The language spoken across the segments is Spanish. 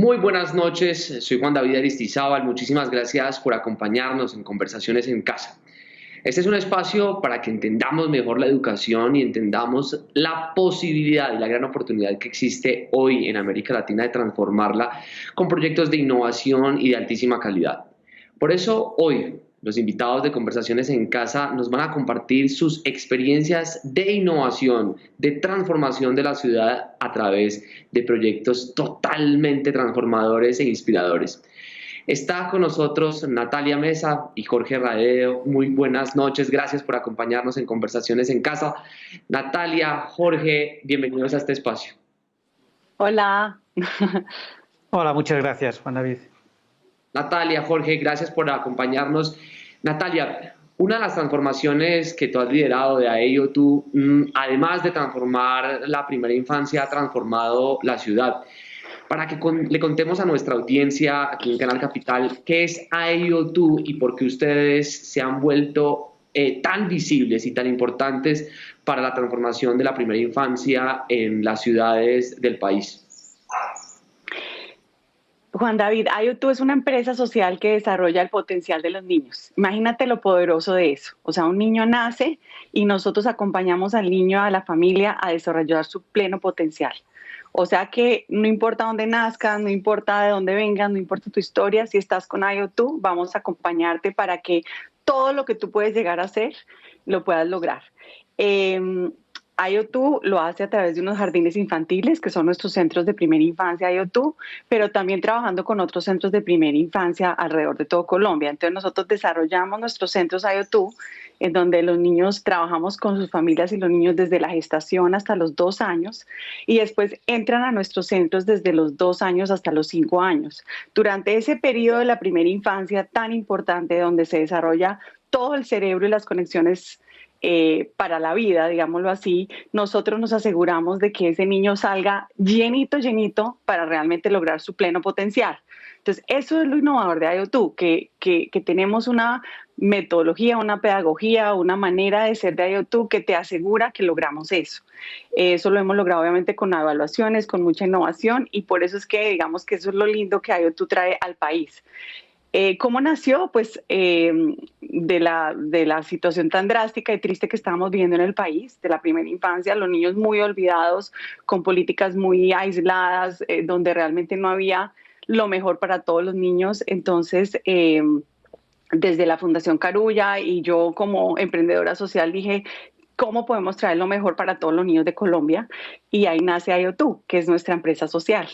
Muy buenas noches, soy Juan David Aristizábal, muchísimas gracias por acompañarnos en Conversaciones en Casa. Este es un espacio para que entendamos mejor la educación y entendamos la posibilidad y la gran oportunidad que existe hoy en América Latina de transformarla con proyectos de innovación y de altísima calidad. Por eso hoy los invitados de Conversaciones en Casa nos van a compartir sus experiencias de innovación, de transformación de la ciudad a través de proyectos totalmente transformadores e inspiradores. Está con nosotros Natalia Mesa y Jorge Radeo. Muy buenas noches, gracias por acompañarnos en Conversaciones en Casa. Natalia, Jorge, bienvenidos a este espacio. Hola. Hola, muchas gracias, Juan David. Natalia, Jorge, gracias por acompañarnos. Natalia, una de las transformaciones que tú has liderado de AEO2, además de transformar la primera infancia, ha transformado la ciudad. Para que le contemos a nuestra audiencia aquí en Canal Capital qué es AEO2 y por qué ustedes se han vuelto tan visibles y tan importantes para la transformación de la primera infancia en las ciudades del país. Juan David, AEO2 es una empresa social que desarrolla el potencial de los niños. Imagínate lo poderoso de eso. O sea, un niño nace y nosotros acompañamos al niño, a la familia, a desarrollar su pleno potencial. O sea que no importa dónde nazcas, no importa de dónde vengas, no importa tu historia, si estás con AEO2, vamos a acompañarte para que todo lo que tú puedes llegar a hacer, lo puedas lograr. AEO2 lo hace a través de unos jardines infantiles, que son nuestros centros de primera infancia AEO2, pero también trabajando con otros centros de primera infancia alrededor de todo Colombia. Entonces nosotros desarrollamos nuestros centros AEO2, en donde los niños trabajamos con sus familias y los niños desde la gestación hasta los 2 años, y después entran a nuestros centros desde los 2 años hasta los 5 años. Durante ese periodo de la primera infancia tan importante, donde se desarrolla todo el cerebro y las conexiones para la vida, digámoslo así, nosotros nos aseguramos de que ese niño salga llenito para realmente lograr su pleno potencial. Entonces, eso es lo innovador de AEO2, que tenemos una metodología, una pedagogía, una manera de ser de AEO2 que te asegura que logramos eso. Eso lo hemos logrado obviamente con evaluaciones, con mucha innovación, y por eso es que digamos que eso es lo lindo que AEO2 trae al país. ¿Cómo nació? Pues de la situación tan drástica y triste que estábamos viviendo en el país, de la primera infancia, los niños muy olvidados, con políticas muy aisladas, donde realmente no había lo mejor para todos los niños. Entonces, desde la Fundación Carulla y yo como emprendedora social dije, ¿cómo podemos traer lo mejor para todos los niños de Colombia? Y ahí nace AEO2, que es nuestra empresa social.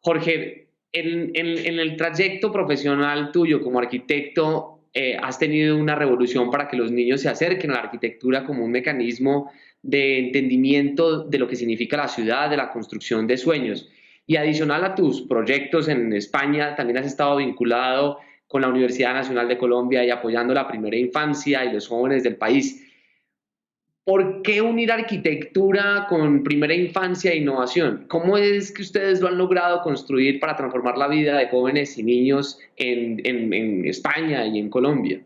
Jorge, en el trayecto profesional tuyo como arquitecto, has tenido una revolución para que los niños se acerquen a la arquitectura como un mecanismo de entendimiento de lo que significa la ciudad, de la construcción de sueños. Y adicional a tus proyectos en España, también has estado vinculado con la Universidad Nacional de Colombia y apoyando la primera infancia y los jóvenes del país. ¿Por qué unir arquitectura con primera infancia e innovación? ¿Cómo es que ustedes lo han logrado construir para transformar la vida de jóvenes y niños en España y en Colombia?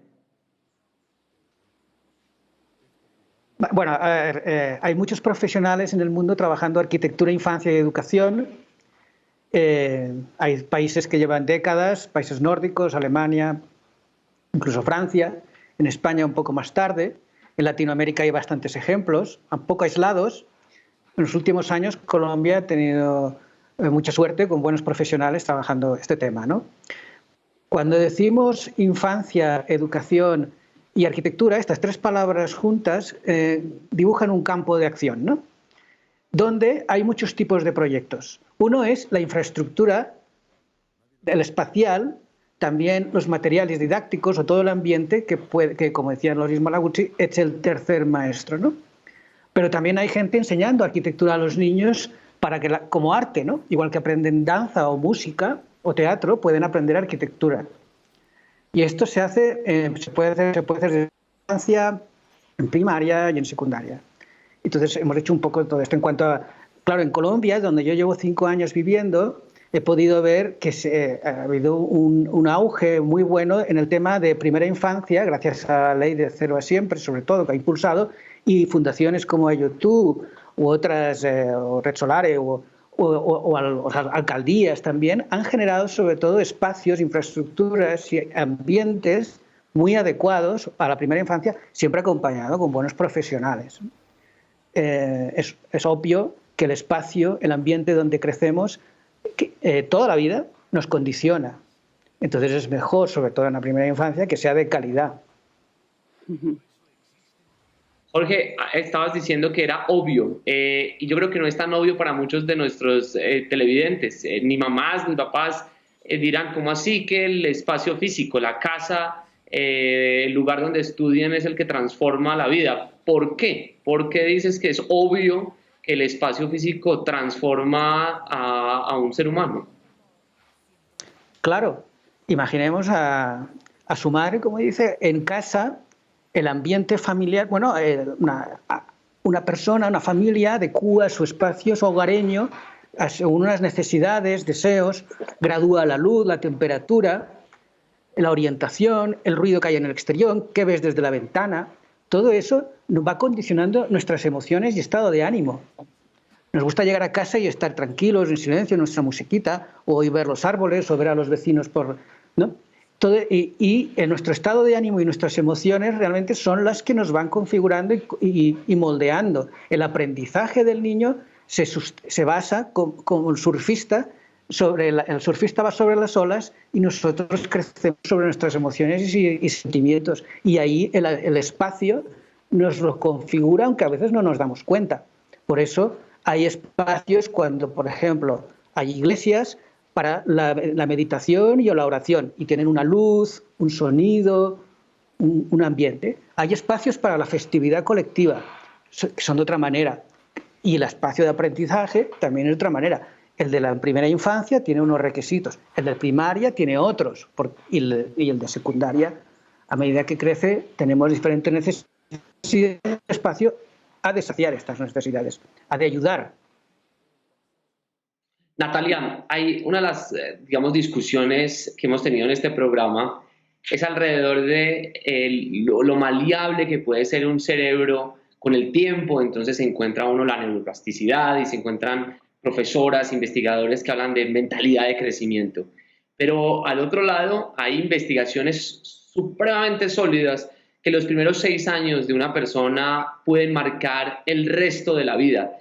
Bueno, a ver, hay muchos profesionales en el mundo trabajando arquitectura, infancia y educación. Hay países que llevan décadas, países nórdicos, Alemania, incluso Francia, en España un poco más tarde. En Latinoamérica hay bastantes ejemplos, un poco aislados. En los últimos años Colombia ha tenido mucha suerte con buenos profesionales trabajando este tema, ¿no? Cuando decimos infancia, educación y arquitectura, estas 3 palabras juntas dibujan un campo de acción, ¿no? Donde hay muchos tipos de proyectos. Uno es la infraestructura, el espacial, también los materiales didácticos o todo el ambiente que como decía Loris Malaguchi, es el tercer maestro, ¿no? Pero también hay gente enseñando arquitectura a los niños para que como arte, ¿no? Igual que aprenden danza o música o teatro, pueden aprender arquitectura. Y esto se puede hacer desde infancia, en primaria y en secundaria. Entonces hemos hecho un poco todo esto en cuanto a, claro, en Colombia, donde yo llevo 5 años viviendo, he podido ver que ha habido un auge muy bueno en el tema de primera infancia, gracias a la ley de 0 a siempre, sobre todo, que ha impulsado, y fundaciones como AEO2 u otras, o Red Solare, o o las alcaldías también, han generado sobre todo espacios, infraestructuras y ambientes muy adecuados a la primera infancia, siempre acompañado con buenos profesionales. Es obvio que el espacio, el ambiente donde crecemos, toda la vida nos condiciona. Entonces es mejor, sobre todo en la primera infancia, que sea de calidad. Jorge, estabas diciendo que era obvio, y yo creo que no es tan obvio para muchos de nuestros televidentes. Ni mamás ni papás dirán, ¿cómo así que el espacio físico, la casa, el lugar donde estudian es el que transforma la vida? ¿Por qué? ¿Por qué dices que es obvio que el espacio físico transforma a un ser humano? Claro, imaginemos a su madre, como dice, en casa, el ambiente familiar, bueno, una persona, una familia adecua su espacio, su hogareño, según unas necesidades, deseos, gradúa la luz, la temperatura, la orientación, el ruido que hay en el exterior, qué ves desde la ventana. Todo eso nos va condicionando nuestras emociones y estado de ánimo. Nos gusta llegar a casa y estar tranquilos, en silencio, en nuestra musiquita, o oír ver los árboles, o ver a los vecinos ¿no? Y en nuestro estado de ánimo y nuestras emociones realmente son las que nos van configurando y moldeando. El aprendizaje del niño se basa como el surfista. El surfista va sobre las olas y nosotros crecemos sobre nuestras emociones y sentimientos. Y ahí el espacio nos lo configura, aunque a veces no nos damos cuenta. Por eso hay espacios cuando, por ejemplo, hay iglesias para la meditación y la oración, y tienen una luz, un sonido, un ambiente. Hay espacios para la festividad colectiva, que son de otra manera. Y el espacio de aprendizaje también es de otra manera. El de la primera infancia tiene unos requisitos, el de primaria tiene otros, y el de secundaria, a medida que crece, tenemos diferentes necesidades. El espacio ha de saciar estas necesidades, ha de ayudar. Natalia, hay una de las, digamos, discusiones que hemos tenido en este programa es alrededor de lo maleable que puede ser un cerebro con el tiempo. Entonces se encuentra uno la neuroplasticidad y se encuentran profesoras, investigadores que hablan de mentalidad de crecimiento. Pero al otro lado hay investigaciones supremamente sólidas que los primeros 6 años de una persona pueden marcar el resto de la vida.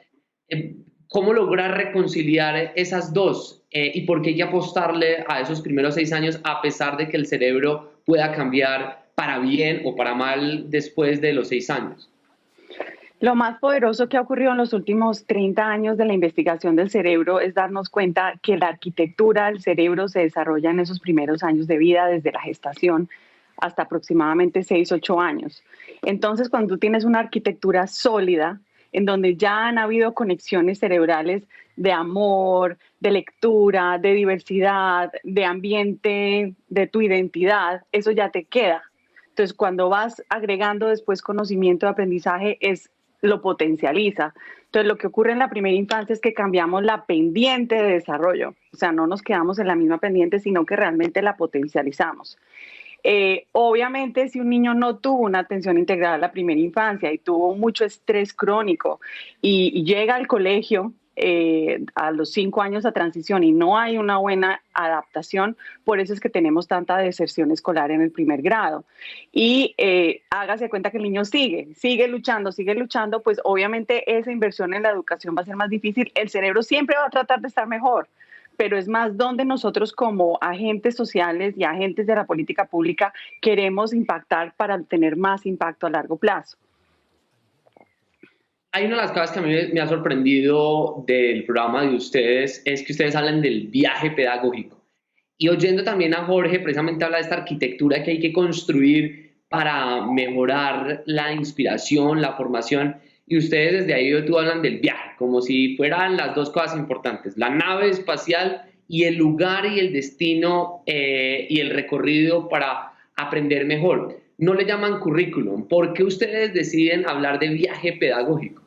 ¿Cómo lograr reconciliar esas dos? ¿Y por qué hay que apostarle a esos primeros 6 años a pesar de que el cerebro pueda cambiar para bien o para mal después de los 6 años? Lo más poderoso que ha ocurrido en los últimos 30 años de la investigación del cerebro es darnos cuenta que la arquitectura del cerebro se desarrolla en esos primeros años de vida, desde la gestación hasta aproximadamente 6, 8 años. Entonces, cuando tú tienes una arquitectura sólida, en donde ya han habido conexiones cerebrales de amor, de lectura, de diversidad, de ambiente, de tu identidad, eso ya te queda. Entonces, cuando vas agregando después conocimiento de aprendizaje, lo potencializa. Entonces, lo que ocurre en la primera infancia es que cambiamos la pendiente de desarrollo. O sea, no nos quedamos en la misma pendiente, sino que realmente la potencializamos. Obviamente, si un niño no tuvo una atención integral a la primera infancia y tuvo mucho estrés crónico y llega al colegio a los 5 años a transición y no hay una buena adaptación, por eso es que tenemos tanta deserción escolar en el primer grado. Y hágase cuenta que el niño sigue luchando, pues obviamente esa inversión en la educación va a ser más difícil. El cerebro siempre va a tratar de estar mejor, pero es más donde nosotros como agentes sociales y agentes de la política pública queremos impactar para tener más impacto a largo plazo. Hay una de las cosas que a mí me ha sorprendido del programa de ustedes es que ustedes hablan del viaje pedagógico. Y oyendo también a Jorge, precisamente habla de esta arquitectura que hay que construir para mejorar la inspiración, la formación. Y ustedes desde ahí tú hablan del viaje, como si fueran las dos cosas importantes, la nave espacial y el lugar y el destino y el recorrido para aprender mejor. No le llaman currículum. ¿Por qué ustedes deciden hablar de viaje pedagógico?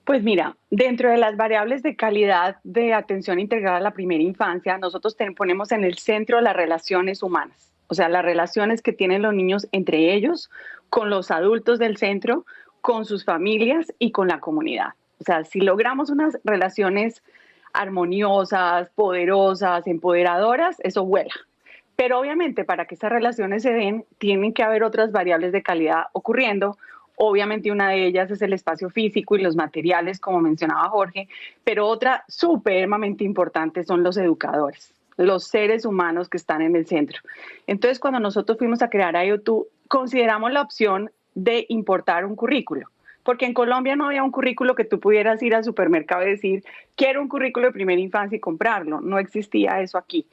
Pues mira, dentro de las variables de calidad de atención integral a la primera infancia, nosotros ponemos en el centro las relaciones humanas, o sea, las relaciones que tienen los niños entre ellos, con los adultos del centro, con sus familias y con la comunidad. O sea, si logramos unas relaciones armoniosas, poderosas, empoderadoras, eso vuela. Pero obviamente para que esas relaciones se den, tienen que haber otras variables de calidad ocurriendo. Obviamente una de ellas es el espacio físico y los materiales, como mencionaba Jorge, pero otra supremamente importante son los educadores, los seres humanos que están en el centro. Entonces, cuando nosotros fuimos a crear IO2, consideramos la opción de importar un currículo, porque en Colombia no había un currículo que tú pudieras ir al supermercado y decir, quiero un currículo de primera infancia y comprarlo. No existía eso aquí.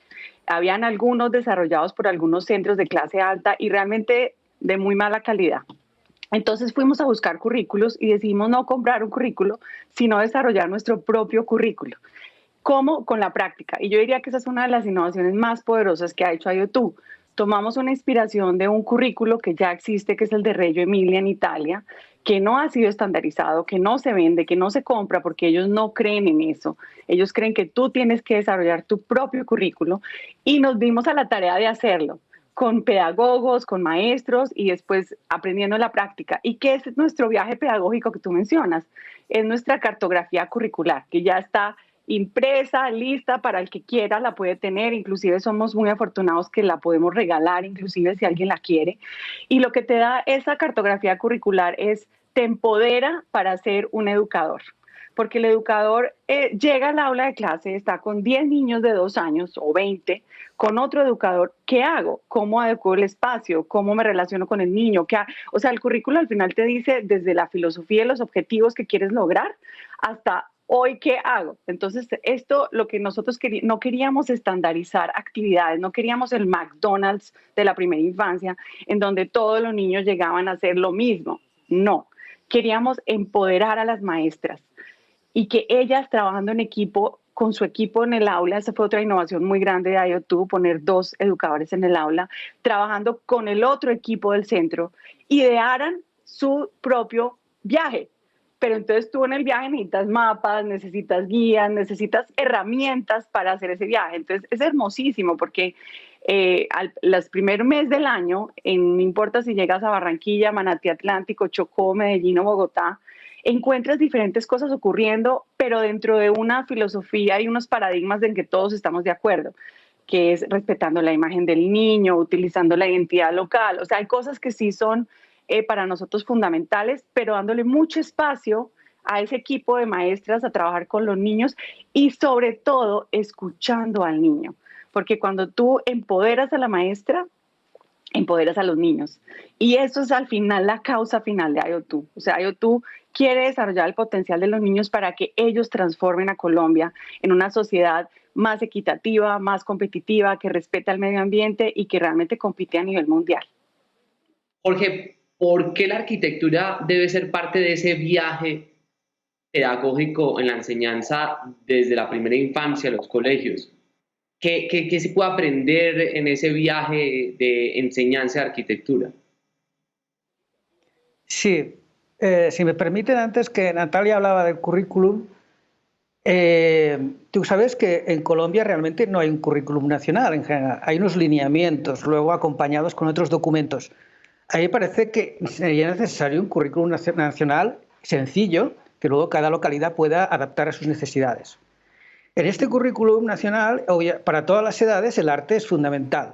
Habían algunos desarrollados por algunos centros de clase alta y realmente de muy mala calidad. Entonces fuimos a buscar currículos y decidimos no comprar un currículo, sino desarrollar nuestro propio currículo. ¿Cómo? Con la práctica. Y yo diría que esa es una de las innovaciones más poderosas que ha hecho IO2. Tomamos una inspiración de un currículo que ya existe, que es el de Reggio Emilia en Italia, que no ha sido estandarizado, que no se vende, que no se compra, porque ellos no creen en eso. Ellos creen que tú tienes que desarrollar tu propio currículo y nos dimos a la tarea de hacerlo con pedagogos, con maestros y después aprendiendo la práctica. ¿Y qué es nuestro viaje pedagógico que tú mencionas? Es nuestra cartografía curricular, que ya está impresa, lista para el que quiera, la puede tener, inclusive somos muy afortunados que la podemos regalar, inclusive si alguien la quiere. Y lo que te da esa cartografía curricular es, te empodera para ser un educador. Porque el educador llega al aula de clase, está con 10 niños de 2 años o 20, con otro educador, ¿qué hago? ¿Cómo adecuo el espacio? ¿Cómo me relaciono con el niño? O sea, el currículo al final te dice desde la filosofía y los objetivos que quieres lograr hasta hoy, ¿qué hago? Entonces, esto lo que nosotros no queríamos estandarizar actividades, no queríamos el McDonald's de la primera infancia, en donde todos los niños llegaban a hacer lo mismo. No, queríamos empoderar a las maestras y que ellas trabajando en equipo, con su equipo en el aula, esa fue otra innovación muy grande de IO2, poner 2 educadores en el aula, trabajando con el otro equipo del centro, idearan su propio viaje. Pero entonces tú en el viaje necesitas mapas, necesitas guías, necesitas herramientas para hacer ese viaje. Entonces es hermosísimo porque los primeros meses del año, no importa si llegas a Barranquilla, Manatí Atlántico, Chocó, Medellín o Bogotá, encuentras diferentes cosas ocurriendo, pero dentro de una filosofía y unos paradigmas en que todos estamos de acuerdo, que es respetando la imagen del niño, utilizando la identidad local. O sea, hay cosas que sí son para nosotros fundamentales, pero dándole mucho espacio a ese equipo de maestras a trabajar con los niños y sobre todo escuchando al niño, porque cuando tú empoderas a la maestra, empoderas a los niños. Y eso es al final la causa final de IO2. O sea, IO2 quiere desarrollar el potencial de los niños para que ellos transformen a Colombia en una sociedad más equitativa, más competitiva, que respeta el medio ambiente y que realmente compite a nivel mundial. Jorge, ¿por qué la arquitectura debe ser parte de ese viaje pedagógico en la enseñanza desde la primera infancia a los colegios? ¿Qué se puede aprender en ese viaje de enseñanza de arquitectura? Sí, si me permiten, antes que Natalia hablaba del currículum, tú sabes que en Colombia realmente no hay un currículum nacional en general, hay unos lineamientos, luego acompañados con otros documentos. A mí me parece que sería necesario un currículum nacional sencillo, que luego cada localidad pueda adaptar a sus necesidades. En este currículum nacional, para todas las edades, el arte es fundamental.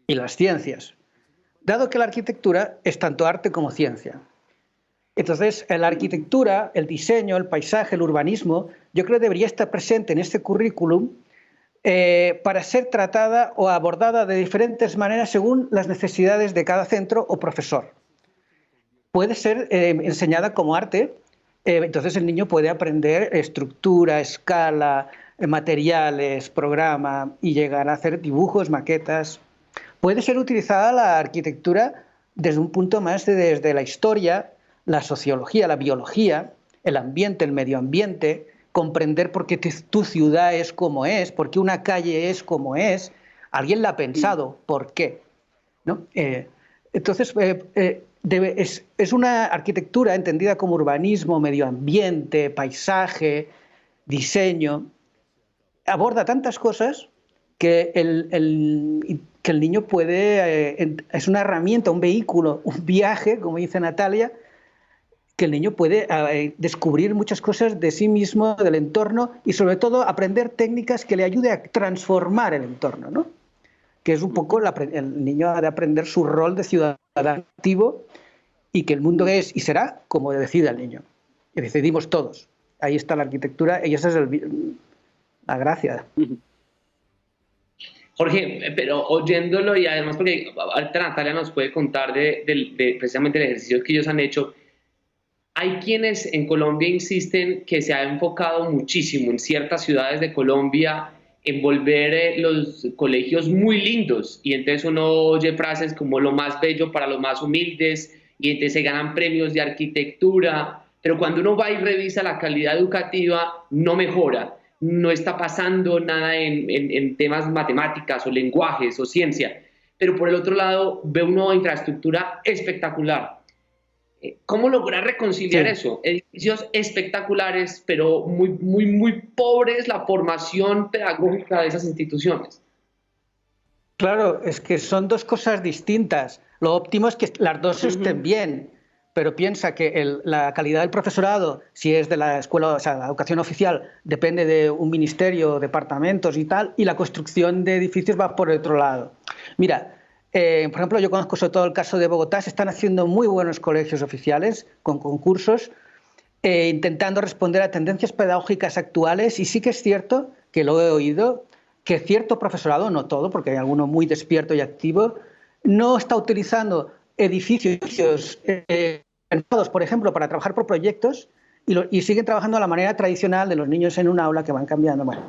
Y las ciencias. Dado que la arquitectura es tanto arte como ciencia. Entonces, la arquitectura, el diseño, el paisaje, el urbanismo, yo creo que debería estar presente en este currículum para ser tratada o abordada de diferentes maneras según las necesidades de cada centro o profesor. Puede ser enseñada como arte. Entonces el niño puede aprender estructura, escala, materiales, programa y llegar a hacer dibujos, maquetas. Puede ser utilizada la arquitectura desde un punto más desde la historia, la sociología, la biología, el ambiente, el medio ambiente, comprender por qué tu ciudad es como es, por qué una calle es como es. Alguien la ha pensado, ¿por qué? ¿No? Entonces, es una arquitectura entendida como urbanismo, medio ambiente, paisaje, diseño. Aborda tantas cosas que el niño puede... es una herramienta, un vehículo, un viaje, como dice Natalia, que el niño puede descubrir muchas cosas de sí mismo, del entorno y sobre todo aprender técnicas que le ayude a transformar el entorno, ¿no? Que es un poco, el niño ha de aprender su rol de ciudadano activo y que el mundo es y será como decida el niño. Y decidimos todos. Ahí está la arquitectura y esa es la gracia. Jorge, pero oyéndolo y además porque ahorita Natalia nos puede contar de precisamente el ejercicio que ellos han hecho, hay quienes en Colombia insisten que se ha enfocado muchísimo en ciertas ciudades de Colombia en volver los colegios muy lindos y entonces uno oye frases como lo más bello para los más humildes y entonces se ganan premios de arquitectura, pero cuando uno va y revisa la calidad educativa no mejora, no está pasando nada en temas matemáticas o lenguajes o ciencia, pero por el otro lado ve una infraestructura espectacular. ¿Cómo lograr reconciliar eso? Edificios espectaculares, pero muy pobres la formación pedagógica de esas instituciones. Claro, es que son dos cosas distintas. Lo óptimo es que las dos estén bien, pero piensa que la calidad del profesorado, si es de la escuela, o sea, la educación oficial, depende de un ministerio, departamentos y tal, y la construcción de edificios va por otro lado. Mira, por ejemplo, yo conozco sobre todo el caso de Bogotá, se están haciendo muy buenos colegios oficiales con concursos, intentando responder a tendencias pedagógicas actuales, y sí que es cierto, que lo he oído, que cierto profesorado, no todo, porque hay alguno muy despierto y activo, no está utilizando edificios pensados, por ejemplo, para trabajar por proyectos y siguen trabajando a la manera tradicional de los niños en un aula que van cambiando. Bueno,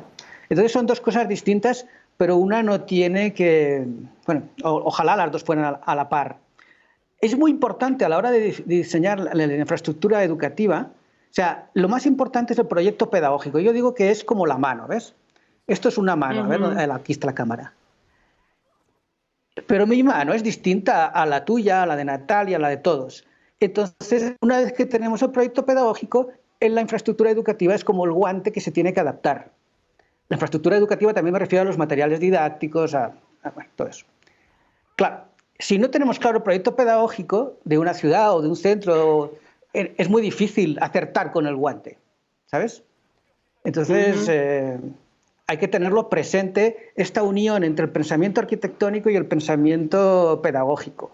entonces son dos cosas distintas, pero una no tiene que... Bueno, ojalá las dos fueran a la par. Es muy importante a la hora de diseñar la infraestructura educativa, o sea, lo más importante es el proyecto pedagógico. Yo digo que es como la mano, ¿ves? Esto es una mano, a ver, aquí está la cámara. Pero mi mano es distinta a la tuya, a la de Natalia, a la de todos. Entonces, una vez que tenemos el proyecto pedagógico, en la infraestructura educativa es como el guante que se tiene que adaptar. La infraestructura educativa también me refiero a los materiales didácticos, bueno, todo eso. Claro, si no tenemos claro el proyecto pedagógico de una ciudad o de un centro, es muy difícil acertar con el guante, ¿sabes? Entonces, hay que tenerlo presente, esta unión entre el pensamiento arquitectónico y el pensamiento pedagógico.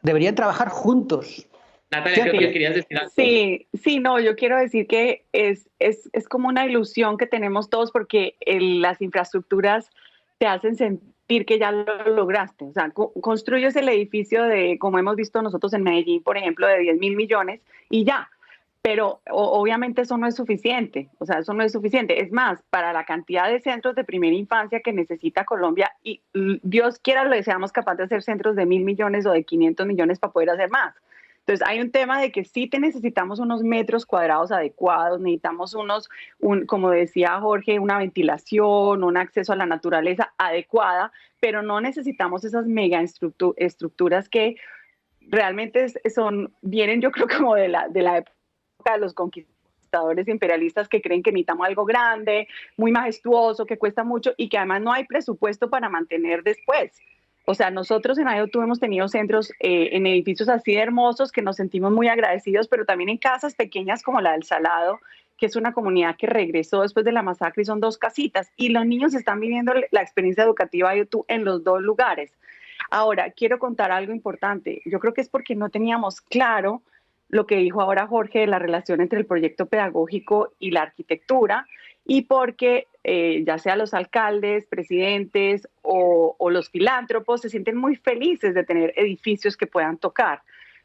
Deberían trabajar juntos. Natalia, creo que querías decir algo. Sí, no, yo quiero decir que es como una ilusión que tenemos todos porque las infraestructuras te hacen sentir que ya lo lograste. O sea, construyes el edificio como hemos visto nosotros en Medellín, por ejemplo, de 10.000 millones y ya. Pero obviamente eso no es suficiente, o sea, eso no es suficiente. Es más, para la cantidad de centros de primera infancia que necesita Colombia, y Dios quiera lo seamos capaces de hacer centros de 1.000 millones o de 500 millones para poder hacer más. Entonces hay un tema de que sí necesitamos unos metros cuadrados adecuados, necesitamos como decía Jorge, una ventilación, un acceso a la naturaleza adecuada, pero no necesitamos esas mega estructuras que realmente vienen yo creo como de la época de los conquistadores imperialistas que creen que necesitamos algo grande, muy majestuoso, que cuesta mucho y que además no hay presupuesto para mantener después. O sea, nosotros en IoT hemos tenido centros en edificios así de hermosos que nos sentimos muy agradecidos, pero también en casas pequeñas como la del Salado, que es una comunidad que regresó después de la masacre y son 2 casitas. Y los niños están viviendo la experiencia educativa IoT en los 2 lugares. Ahora, quiero contar algo importante. Yo creo que es porque no teníamos claro lo que dijo ahora Jorge de la relación entre el proyecto pedagógico y la arquitectura, y porque ya sea los alcaldes, presidentes o los filántropos se sienten muy felices de tener edificios que puedan tocar.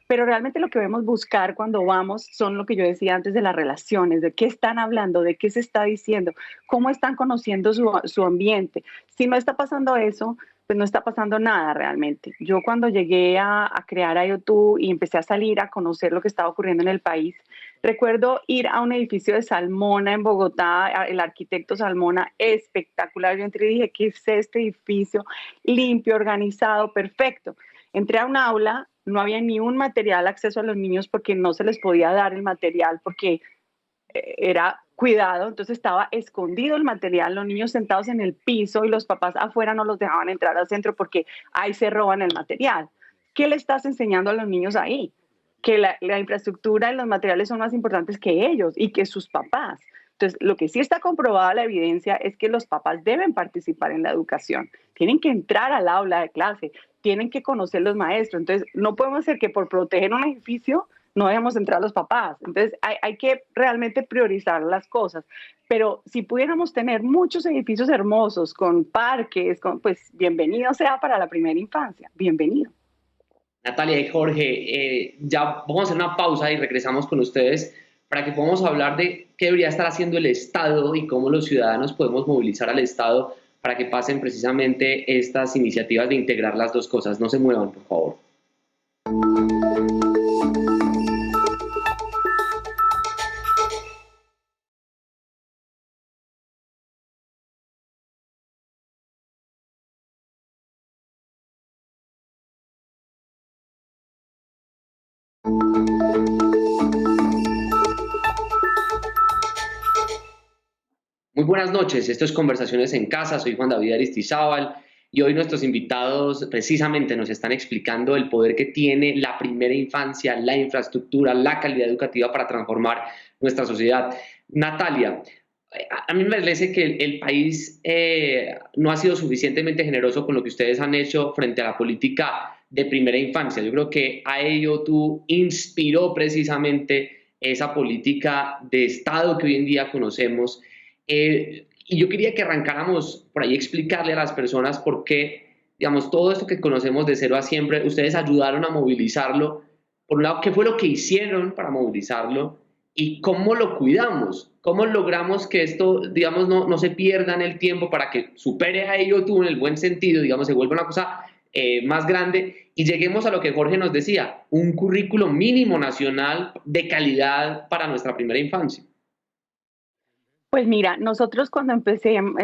Pero realmente lo que debemos buscar cuando vamos son lo que yo decía antes de las relaciones, de qué están hablando, de qué se está diciendo, cómo están conociendo su ambiente. Si no está pasando eso, pues no está pasando nada realmente. Yo cuando llegué a crear IoT y empecé a salir a conocer lo que estaba ocurriendo en el país, recuerdo ir a un edificio de Salmona en Bogotá, el arquitecto Salmona, espectacular. Yo entré y dije, ¿qué es este edificio? Limpio, organizado, perfecto. Entré a un aula, no había ni un material acceso a los niños porque no se les podía dar el material porque era cuidado, entonces estaba escondido el material, los niños sentados en el piso y los papás afuera no los dejaban entrar al centro porque ahí se roban el material. ¿Qué le estás enseñando a los niños ahí? que la infraestructura y los materiales son más importantes que ellos y que sus papás. Entonces, lo que sí está comprobada la evidencia es que los papás deben participar en la educación, tienen que entrar al aula de clase, tienen que conocer los maestros. Entonces, no podemos hacer que por proteger un edificio no dejemos entrar a los papás. Entonces, hay que realmente priorizar las cosas. Pero si pudiéramos tener muchos edificios hermosos, con parques, pues bienvenido sea para la primera infancia, bienvenido. Natalia y Jorge, ya vamos a hacer una pausa y regresamos con ustedes para que podamos hablar de qué debería estar haciendo el Estado y cómo los ciudadanos podemos movilizar al Estado para que pasen precisamente estas iniciativas de integrar las dos cosas. No se muevan, por favor. Muy buenas noches, esto es Conversaciones en Casa, soy Juan David Aristizábal y hoy nuestros invitados precisamente nos están explicando el poder que tiene la primera infancia, la infraestructura, la calidad educativa para transformar nuestra sociedad. Natalia, a mí me parece que el país no ha sido suficientemente generoso con lo que ustedes han hecho frente a la política de primera infancia. Yo creo que IOU inspiró precisamente esa política de Estado que hoy en día conocemos. Y yo quería que arrancáramos por ahí, explicarle a las personas por qué, digamos, todo esto que conocemos de Cero a Siempre, ustedes ayudaron a movilizarlo. Por un lado, ¿qué fue lo que hicieron para movilizarlo? ¿Y cómo lo cuidamos? ¿Cómo logramos que esto, digamos, no se pierda en el tiempo para que supere a IOU en el buen sentido, digamos, se vuelva una cosa más grande y lleguemos a lo que Jorge nos decía, un currículo mínimo nacional de calidad para nuestra primera infancia? Pues mira, nosotros cuando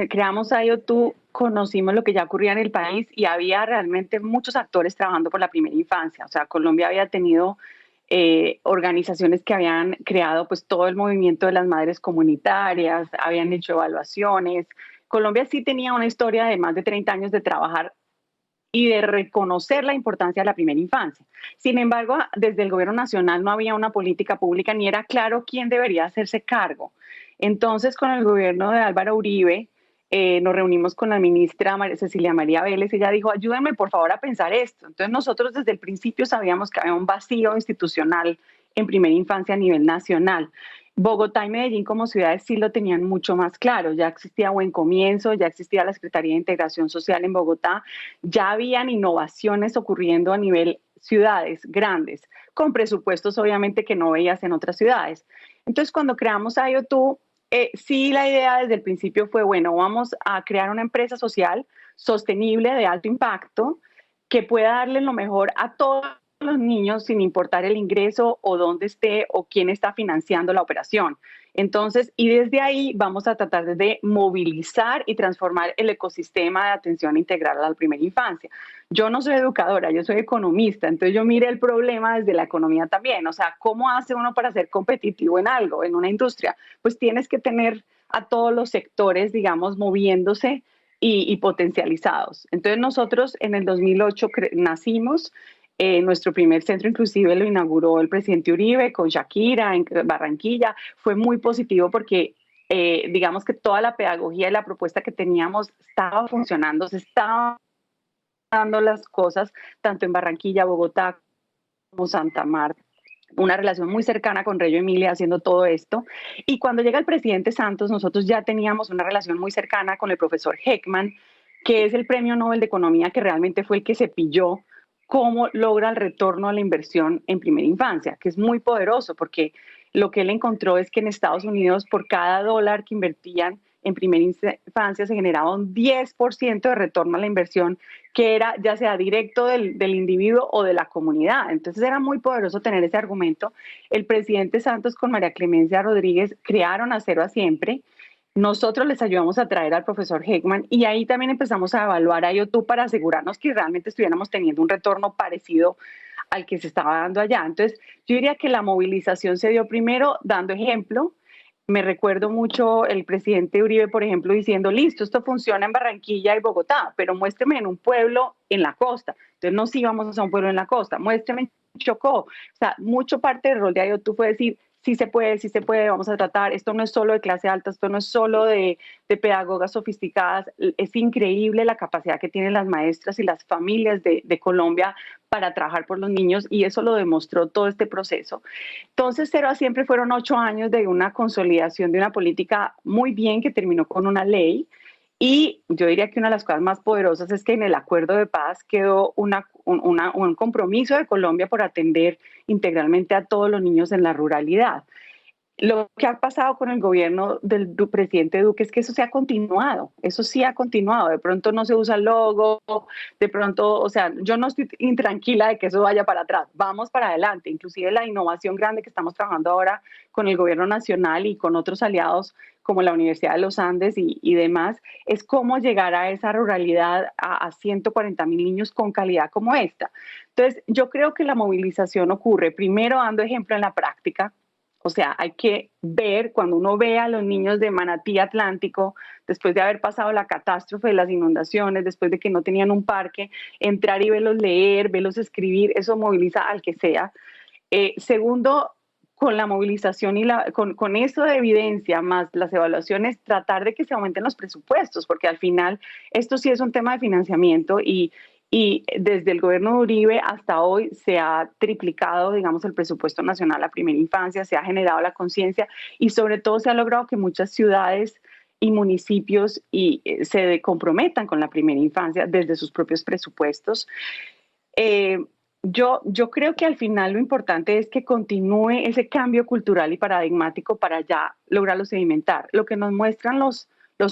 creamos IOU, conocimos lo que ya ocurría en el país y había realmente muchos actores trabajando por la primera infancia. O sea, Colombia había tenido organizaciones que habían creado pues todo el movimiento de las madres comunitarias, habían hecho evaluaciones. Colombia sí tenía una historia de más de 30 años de trabajar y de reconocer la importancia de la primera infancia. Sin embargo, desde el gobierno nacional no había una política pública ni era claro quién debería hacerse cargo. Entonces, con el gobierno de Álvaro Uribe, nos reunimos con la ministra Cecilia María Vélez. Ella dijo, ayúdenme por favor a pensar esto. Entonces, nosotros desde el principio sabíamos que había un vacío institucional en primera infancia a nivel nacional. Bogotá y Medellín como ciudades sí lo tenían mucho más claro. Ya existía Buen Comienzo, ya existía la Secretaría de Integración Social en Bogotá, ya habían innovaciones ocurriendo a nivel ciudades grandes, con presupuestos obviamente que no veías en otras ciudades. Entonces, cuando creamos IOU, sí, la idea desde el principio fue, bueno, vamos a crear una empresa social sostenible de alto impacto que pueda darle lo mejor a todos los niños sin importar el ingreso o dónde esté o quién está financiando la operación. Entonces, y desde ahí vamos a tratar de movilizar y transformar el ecosistema de atención integral a la primera infancia. Yo no soy educadora, yo soy economista, entonces yo mire el problema desde la economía también. O sea, ¿cómo hace uno para ser competitivo en algo, en una industria? Pues tienes que tener a todos los sectores, digamos, moviéndose y potencializados. Entonces nosotros en el 2008 nacimos. Nuestro primer centro inclusive lo inauguró el presidente Uribe con Shakira en Barranquilla. Fue muy positivo porque digamos que toda la pedagogía y la propuesta que teníamos estaba funcionando, se estaban dando las cosas tanto en Barranquilla, Bogotá como Santa Marta. Una relación muy cercana con Reggio Emilia haciendo todo esto. Y cuando llega el presidente Santos, nosotros ya teníamos una relación muy cercana con el profesor Heckman, que es el premio Nobel de Economía, que realmente fue el que se pilló cómo logra el retorno a la inversión en primera infancia, que es muy poderoso porque lo que él encontró es que en Estados Unidos por cada dólar que invertían en primera infancia se generaba un 10% de retorno a la inversión, que era ya sea directo del individuo o de la comunidad. Entonces era muy poderoso tener ese argumento. El presidente Santos con María Clemencia Rodríguez crearon a Cero a Siempre. Nosotros les ayudamos a traer al profesor Heckman y ahí también empezamos a evaluar a IOU para asegurarnos que realmente estuviéramos teniendo un retorno parecido al que se estaba dando allá. Entonces, yo diría que la movilización se dio primero dando ejemplo. Me recuerdo mucho el presidente Uribe, por ejemplo, diciendo, listo, esto funciona en Barranquilla y Bogotá, pero muéstreme en un pueblo en la costa. Entonces nos íbamos a un pueblo en la costa, muéstreme en chocó. O sea, mucho parte del rol de IO2 fue decir, sí se puede, vamos a tratar, esto no es solo de clase alta, esto no es solo de pedagogas sofisticadas, es increíble la capacidad que tienen las maestras y las familias de Colombia para trabajar por los niños y eso lo demostró todo este proceso. Entonces, 0 a siempre fueron 8 años de una consolidación de una política muy bien que terminó con una ley. Y yo diría que una de las cosas más poderosas es que en el acuerdo de paz quedó un compromiso de Colombia por atender integralmente a todos los niños en la ruralidad. Lo que ha pasado con el gobierno del presidente Duque es que eso se ha continuado, eso sí ha continuado, de pronto no se usa el logo, de pronto, o sea, yo no estoy intranquila de que eso vaya para atrás, vamos para adelante, inclusive la innovación grande que estamos trabajando ahora con el gobierno nacional y con otros aliados como la Universidad de los Andes y demás, es cómo llegar a esa ruralidad a 140,000 niños con calidad como esta. Entonces, yo creo que la movilización ocurre primero dando ejemplo en la práctica. O sea, hay que ver, cuando uno ve a los niños de Manatí Atlántico, después de haber pasado la catástrofe de las inundaciones, después de que no tenían un parque, entrar y verlos leer, verlos escribir, eso moviliza al que sea. Segundo, con la movilización y con eso de evidencia, más las evaluaciones, tratar de que se aumenten los presupuestos, porque al final esto sí es un tema de financiamiento y desde el gobierno de Uribe hasta hoy se ha triplicado, digamos, el presupuesto nacional a primera infancia, se ha generado la conciencia y sobre todo se ha logrado que muchas ciudades y municipios se comprometan con la primera infancia desde sus propios presupuestos. Yo creo que al final lo importante es que continúe ese cambio cultural y paradigmático para ya lograrlo sedimentar. Lo que nos muestran los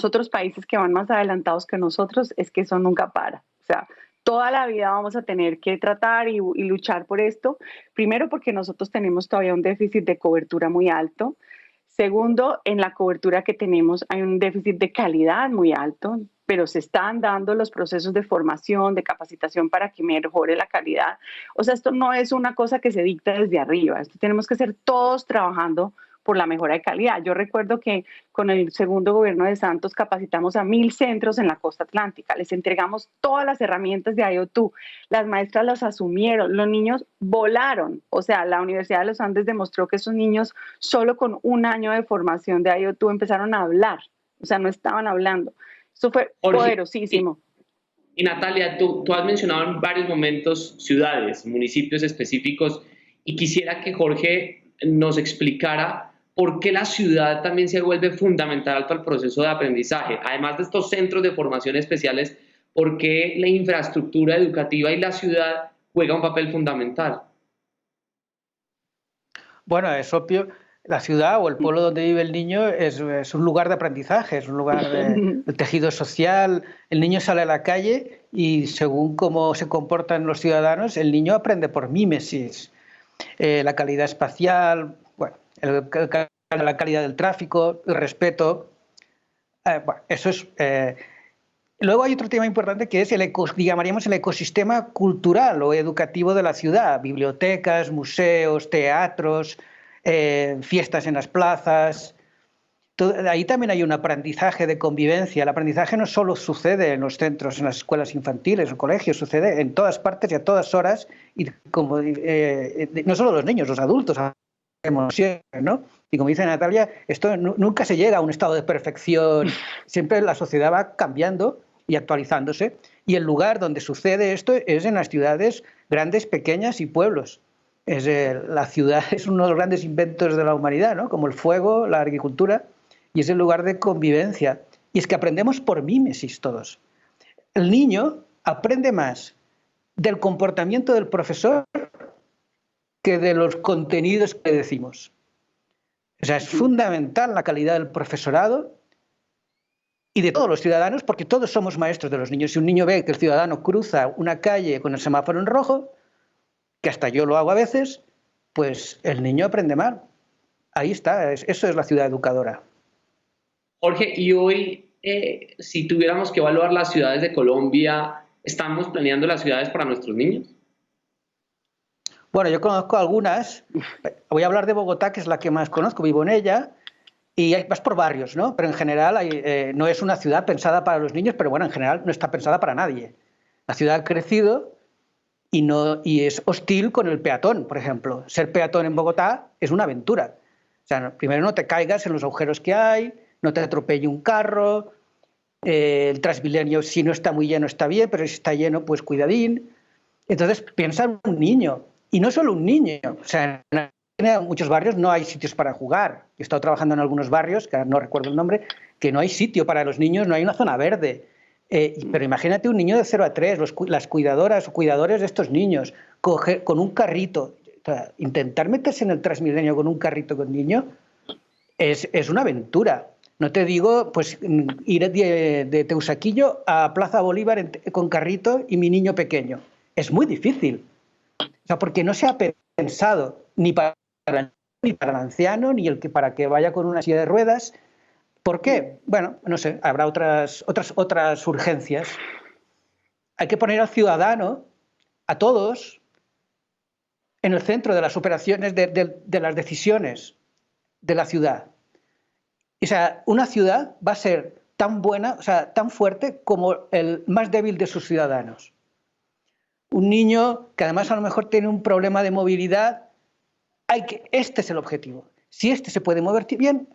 otros países que van más adelantados que nosotros es que eso nunca para. O sea, toda la vida vamos a tener que tratar y luchar por esto. Primero, porque nosotros tenemos todavía un déficit de cobertura muy alto. Segundo, en la cobertura que tenemos hay un déficit de calidad muy alto, pero se están dando los procesos de formación, de capacitación para que mejore la calidad. O sea, esto no es una cosa que se dicta desde arriba. Esto tenemos que ser todos trabajando por la mejora de calidad. Yo recuerdo que con el segundo gobierno de Santos capacitamos a 1,000 centros en la costa atlántica, les entregamos todas las herramientas de IO2, las maestras las asumieron, los niños volaron, o sea, la Universidad de los Andes demostró que esos niños solo con 1 año de formación de IO2 empezaron a hablar, o sea, no estaban hablando. Eso fue poderosísimo. Y Natalia, tú has mencionado en varios momentos ciudades, municipios específicos, y quisiera que Jorge nos explicara por qué la ciudad también se vuelve fundamental para el proceso de aprendizaje. Además de estos centros de formación especiales, ¿por qué la infraestructura educativa y la ciudad juega un papel fundamental? Bueno, es obvio, la ciudad o el pueblo donde vive el niño es un lugar de aprendizaje, es un lugar de tejido social. El niño sale a la calle y según cómo se comportan los ciudadanos, el niño aprende por mímesis. La calidad espacial, bueno, la calidad del tráfico, el respeto. Bueno, eso es. Luego hay otro tema importante que es llamaríamos el ecosistema cultural o educativo de la ciudad: bibliotecas, museos, teatros, fiestas en las plazas. Ahí también hay un aprendizaje de convivencia. El aprendizaje no solo sucede en los centros, en las escuelas infantiles o colegios, sucede en todas partes y a todas horas, y como, no solo los niños, los adultos, ¿no? Y como dice Natalia, esto nunca se llega a un estado de perfección, siempre la sociedad va cambiando y actualizándose, y el lugar donde sucede esto es en las ciudades grandes, pequeñas y pueblos. La ciudad es uno de los grandes inventos de la humanidad, ¿no? Como el fuego, la agricultura, y es el lugar de convivencia. Y es que aprendemos por mímesis todos. El niño aprende más del comportamiento del profesor que de los contenidos que decimos. O sea, es fundamental la calidad del profesorado y de todos los ciudadanos, porque todos somos maestros de los niños. Si un niño ve que el ciudadano cruza una calle con el semáforo en rojo, que hasta yo lo hago a veces, pues el niño aprende mal. Ahí está, eso es la ciudad educadora. Jorge, y hoy, si tuviéramos que evaluar las ciudades de Colombia, ¿estamos planeando las ciudades para nuestros niños? Bueno, yo conozco algunas. Voy a hablar de Bogotá, que es la que más conozco, vivo en ella, y vas por barrios, ¿no? Pero en general no es una ciudad pensada para los niños, pero bueno, en general no está pensada para nadie. La ciudad ha crecido y es hostil con el peatón, por ejemplo. Ser peatón en Bogotá es una aventura. O sea, primero no te caigas en los agujeros que hay, no te atropelle un carro, el Transmilenio si no está muy lleno está bien, pero si está lleno pues cuidadín. Entonces piensa en un niño, y no solo un niño, o sea, en muchos barrios no hay sitios para jugar. He estado trabajando en algunos barrios, que ahora no recuerdo el nombre, que no hay sitio para los niños, no hay una zona verde. Pero imagínate un niño de 0 a 3, las cuidadoras o cuidadores de estos niños, con un carrito. O sea, intentar meterse en el Transmilenio con un carrito con niño es una aventura. No te digo, pues, ir de Teusaquillo a Plaza Bolívar con carrito y mi niño pequeño. Es muy difícil. O sea, porque no se ha pensado ni para el anciano, ni para que vaya con una silla de ruedas. ¿Por qué? Bueno, no sé, habrá otras urgencias. Hay que poner al ciudadano, a todos, en el centro de las operaciones, de las decisiones de la ciudad. O sea, una ciudad va a ser tan buena, o sea, tan fuerte como el más débil de sus ciudadanos. Un niño que además a lo mejor tiene un problema de movilidad, este es el objetivo. Si este se puede mover bien,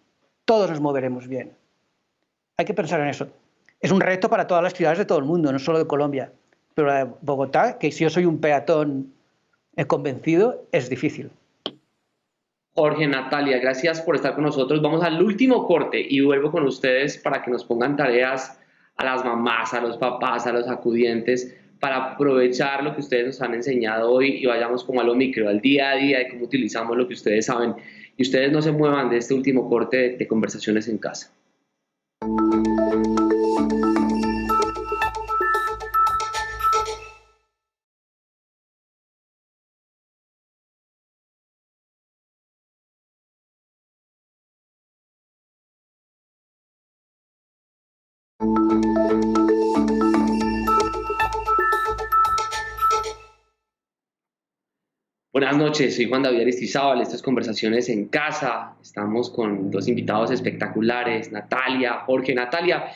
todos nos moveremos bien. Hay que pensar en eso. Es un reto para todas las ciudades de todo el mundo, no solo de Colombia. Pero la de Bogotá, que si yo soy un peatón convencido, es difícil. Jorge, Natalia, gracias por estar con nosotros. Vamos al último corte y vuelvo con ustedes para que nos pongan tareas a las mamás, a los papás, a los acudientes, para aprovechar lo que ustedes nos han enseñado hoy y vayamos como a lo micro, al día a día, de cómo utilizamos lo que ustedes saben. Y ustedes no se muevan de este último corte de Conversaciones en Casa. Buenas noches, soy Juan David Aristizábal, estas Conversaciones en Casa. Estamos con dos invitados espectaculares, Natalia, Jorge. Natalia,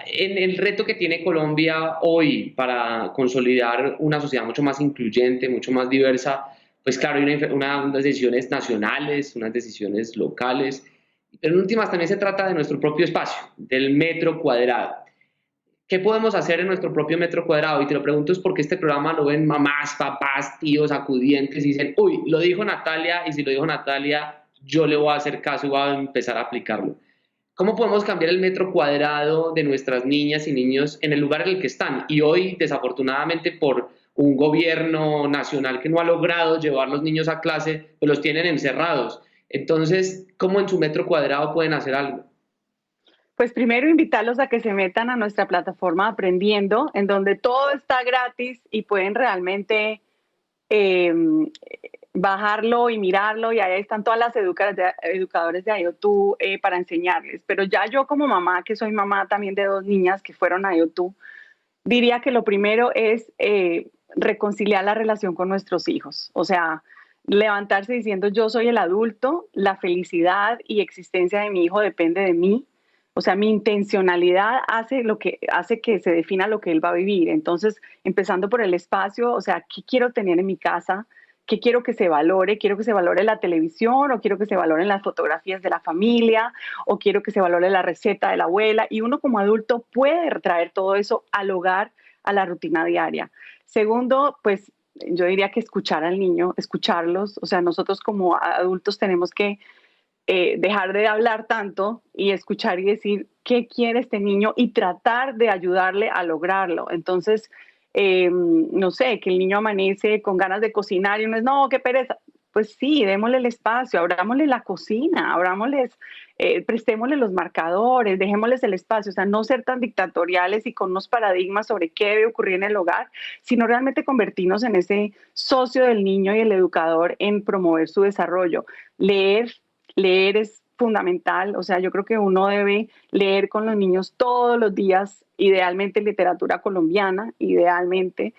en el reto que tiene Colombia hoy para consolidar una sociedad mucho más incluyente, mucho más diversa, pues claro, hay unas decisiones nacionales, unas decisiones locales, pero en últimas también se trata de nuestro propio espacio, del metro cuadrado. ¿Qué podemos hacer en nuestro propio metro cuadrado? Y te lo pregunto es porque este programa lo ven mamás, papás, tíos, acudientes y dicen, uy, lo dijo Natalia y si lo dijo Natalia, yo le voy a hacer caso y voy a empezar a aplicarlo. ¿Cómo podemos cambiar el metro cuadrado de nuestras niñas y niños en el lugar en el que están? Y hoy, desafortunadamente, por un gobierno nacional que no ha logrado llevar los niños a clase, pues los tienen encerrados. Entonces, ¿cómo en su metro cuadrado pueden hacer algo? Pues primero invitarlos a que se metan a nuestra plataforma Aprendiendo, en donde todo está gratis y pueden realmente eh, bajarlo y mirarlo, y ahí están todas las educadores de IoT para enseñarles. Pero ya yo como mamá, que soy mamá también de 2 niñas que fueron a IoT, diría que lo primero es reconciliar la relación con nuestros hijos. O sea, levantarse diciendo yo soy el adulto, la felicidad y existencia de mi hijo depende de mí. O sea, mi intencionalidad hace que se defina lo que él va a vivir. Entonces, empezando por el espacio, o sea, ¿qué quiero tener en mi casa? ¿Qué quiero que se valore? ¿Quiero que se valore la televisión o quiero que se valoren las fotografías de la familia o quiero que se valore la receta de la abuela? Y uno como adulto puede traer todo eso al hogar, a la rutina diaria. Segundo, pues yo diría que escuchar al niño, escucharlos. O sea, nosotros como adultos tenemos que dejar de hablar tanto y escuchar y decir qué quiere este niño y tratar de ayudarle a lograrlo. Entonces, no sé, que el niño amanece con ganas de cocinar y uno es, no, qué pereza. Pues sí, démosle el espacio, abrámosle la cocina, prestémosle los marcadores, dejémosles el espacio, o sea, no ser tan dictatoriales y con unos paradigmas sobre qué debe ocurrir en el hogar, sino realmente convertirnos en ese socio del niño y el educador en promover su desarrollo. Leer es fundamental, o sea, yo creo que uno debe leer con los niños todos los días, idealmente literatura colombiana, idealmente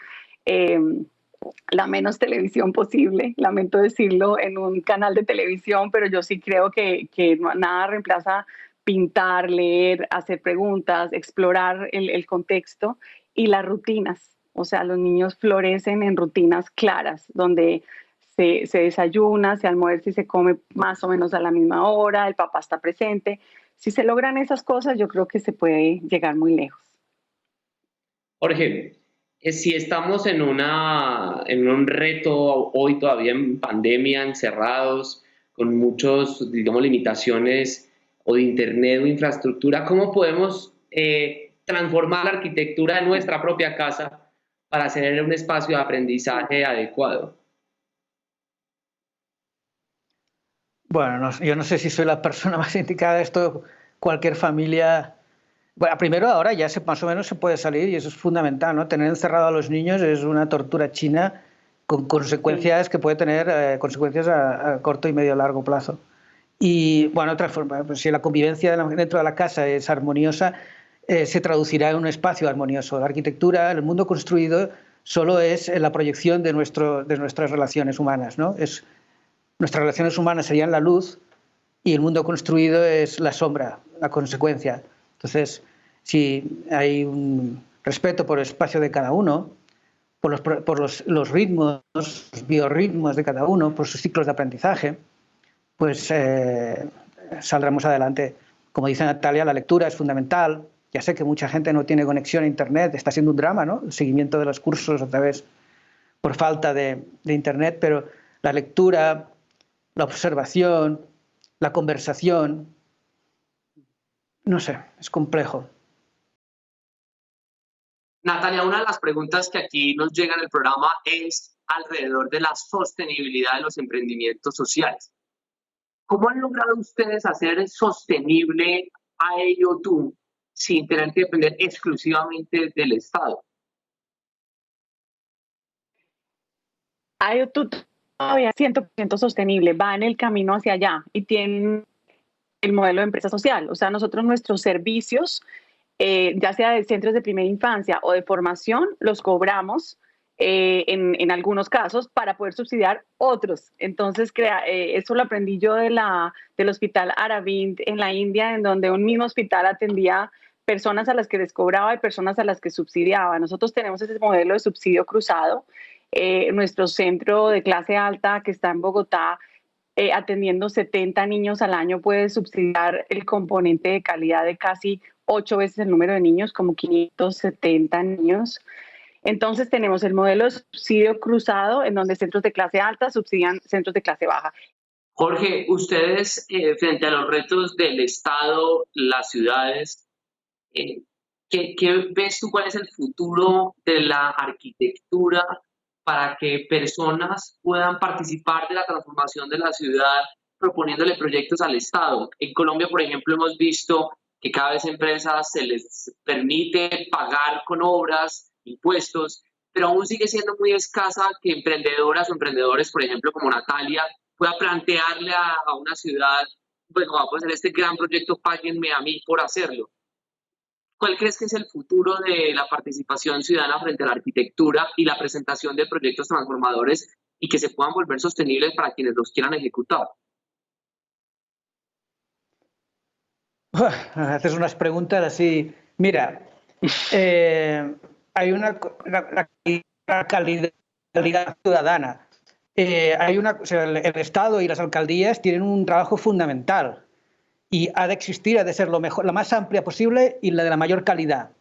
la menos televisión posible, lamento decirlo en un canal de televisión, pero yo sí creo que nada reemplaza pintar, leer, hacer preguntas, explorar el contexto y las rutinas. O sea, los niños florecen en rutinas claras, donde se desayuna, se almuerza y se come más o menos a la misma hora, el papá está presente. Si se logran esas cosas, yo creo que se puede llegar muy lejos. Jorge, si estamos en un reto hoy todavía en pandemia, encerrados, con muchos, digamos, limitaciones o de internet o infraestructura, ¿cómo podemos transformar la arquitectura de nuestra propia casa para hacer un espacio de aprendizaje adecuado? Bueno, yo no sé si soy la persona más indicada. Esto cualquier familia... Bueno, primero ahora ya más o menos se puede salir y eso es fundamental, ¿no? Tener encerrado a los niños es una tortura china con consecuencias que puede tener consecuencias a corto y medio largo plazo. Y bueno, otra forma, pues, si la convivencia dentro de la casa es armoniosa, se traducirá en un espacio armonioso. La arquitectura, el mundo construido, solo es la proyección de nuestras relaciones humanas, ¿no? Nuestras relaciones humanas serían la luz y el mundo construido es la sombra, la consecuencia. Entonces, si hay un respeto por el espacio de cada uno, por los ritmos, los biorritmos de cada uno, por sus ciclos de aprendizaje, pues saldremos adelante. Como dice Natalia, la lectura es fundamental. Ya sé que mucha gente no tiene conexión a Internet, está siendo un drama, ¿no? El seguimiento de los cursos otra vez por falta de Internet, pero la lectura, la observación, la conversación, no sé, es complejo. Natalia, una de las preguntas que aquí nos llega en el programa es alrededor de la sostenibilidad de los emprendimientos sociales. ¿Cómo han logrado ustedes hacer sostenible a IoT sin tener que depender exclusivamente del Estado? IoT todavía es 100% sostenible, va en el camino hacia allá y tiene el modelo de empresa social. O sea, nosotros nuestros servicios, ya sea de centros de primera infancia o de formación, los cobramos en algunos casos para poder subsidiar otros. Entonces, eso lo aprendí yo del hospital Aravind en la India, en donde un mismo hospital atendía personas a las que les cobraba y personas a las que subsidiaba. Nosotros tenemos ese modelo de subsidio cruzado. Nuestro centro de clase alta que está en Bogotá, atendiendo 70 niños al año, puede subsidiar el componente de calidad de casi 8 veces el número de niños, como 570 niños. Entonces tenemos el modelo de subsidio cruzado, en donde centros de clase alta subsidian centros de clase baja. Jorge, ustedes frente a los retos del Estado, las ciudades, ¿qué ves tú? ¿Cuál es el futuro de la arquitectura para que personas puedan participar de la transformación de la ciudad proponiéndole proyectos al Estado? En Colombia, por ejemplo, hemos visto que cada vez a empresas se les permite pagar con obras, impuestos, pero aún sigue siendo muy escasa que emprendedoras o emprendedores, por ejemplo, como Natalia, pueda plantearle a una ciudad, pues vamos a hacer este gran proyecto, páguenme a mí por hacerlo. ¿Cuál crees que es el futuro de la participación ciudadana frente a la arquitectura y la presentación de proyectos transformadores y que se puedan volver sostenibles para quienes los quieran ejecutar? Haces unas preguntas así. Mira, hay una calidad ciudadana. O sea, el Estado y las alcaldías tienen un trabajo fundamental y ha de existir, ha de ser lo mejor, la más amplia posible y la de la mayor calidad.